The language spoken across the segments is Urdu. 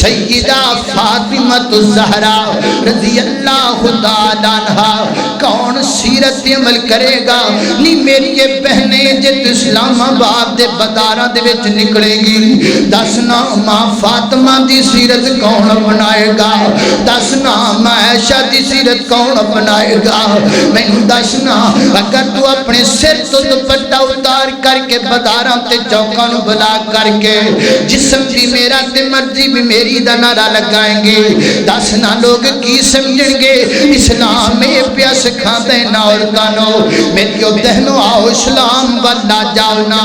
سیدہ فاطمہ الزہرا رضی اللہ تعالی عنہا کون سیرت عمل کرے گا؟ نی میری یہ بہنیں جت اسلام آباد دے بازاراں دے وچ نکلے گی، دسنا ماں فاطمہ دی سیرت کون اپنائے گا؟ دسنا ماں عائشہ دی سیرت کون اپنائے گا؟ مینوں دسنا اگر تو اپنے سر تو دوپٹہ اتار کر کے بازاراں تے چوکاں نوں بلا کر کے جسم بھی میرا تے مرضی بھی میری دا نعرہ لگائیں گے، دسنا لوگ کی سمجھیں گے؟ اسلام میں پیا سکھا دینا عورتاں نو، میری بہنوں آؤ اسلام والا جاؤ نا۔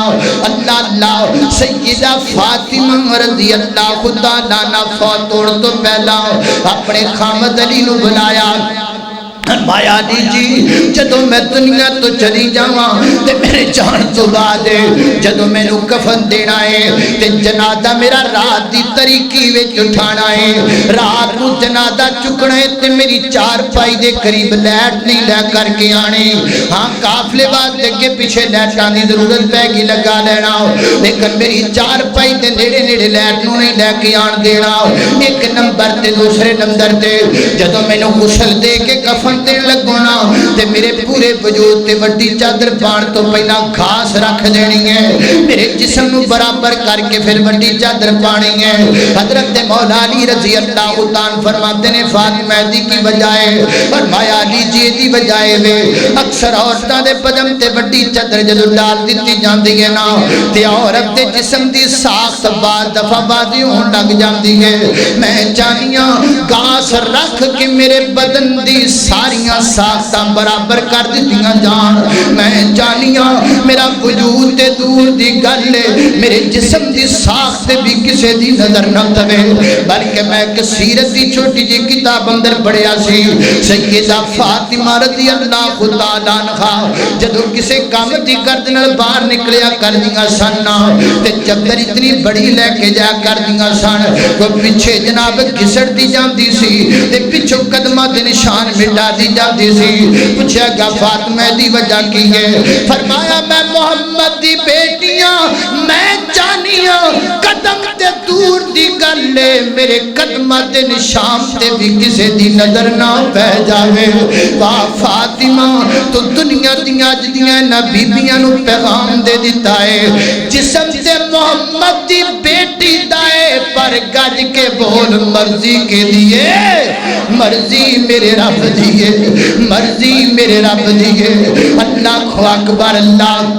اللہ اللہ سیدہ فاطمہ رضی اللہ تعالی عنہا فوت ہونے تو پہلا اپنے خامد علی نو بلایا، فرمایا علی جی جدو میں دنیا تو چلی جاواں تے میرے جان تو بعد جدو میں نو کفن دینا ہے تے جنازہ میرا رات دی طریقی وچ اٹھانا ہے، رات نو جنازہ چکنا ہے تے میری چار پائی دے قریب لیٹ نہیں لے کر کے آنے، ہاں قافلے بعد لگے پیچھے لیٹاں دی ضرورت پہ گی لگا لینا، لیکن میری چار پائی دے نیڑے نیڑے لیٹ نو نہیں لے کے آن دینا۔ ایک نمبر تے دوسرے نمبر تے جدو میں نو غسل دے کے کفن دین لگونا تے میرے پورے وجود تے وڈی چادر پان تو پہلا گھاس رکھ دینی ہے، میرے جسم نو برابر کر کے پھر وڈی چادر پانی ہے۔ حضرت مولا علی رضی اللہ تعالی فرماتے نے فاطمہ دی کی بجائے فرمایا علی جی دی بجائے وے اکثر عورتاں دے بدن تے وڈی چادر جدوں ڈال دتی جاندی ہے نا تے عورت دے جسم دی ساخت بعد دفعہ بازی ہون لگ جاندی ہے، میں چاہنیاں گھاس رکھ کے میرے بدن دی ساریاں ساختاں برابر کر دیتیاں جان، میں جانیاں میرا وجود تے دور دی گل میرے جسم دی ساخت بھی کسے دی نظر نہ تھوے، بلکہ میں ایک سیرت دی چھوٹی جی کتاب اندر پڑھیا سی، سیدہ فاطمہ رضی اللہ تعالی عنہا جدو کسے کام دی گرد نال باہر نکلیا کر دیاں سن تے چادر اتنی بڑی لے کے جا کر دیاں سن تو پیچھے جناب گھسڑ دی جاندی سی تے پیچھے قدمہ دے نشان مٹا دی جاتی سی، پوچھا گیا فاطمہ دی وجہ کی ہے؟ فرمایا میں محمد دی بیٹیاں میں جانیاں قدم تے دور دی گلے میرے قدمہ دے نشان تے بھی کسے دی نظر نہ پہ جاوے، واہ فاطمہ تو دنیا دیاں جدیاں نبیبیاں نو پیغام دے دیتا ہے، جسم تے محمد دی بیٹی دائے پر گج کے بول مرضی کے لیے، مرضی میرے رب دیئے، مرضی میرے رب دیئے، اللہ اکبر اللہ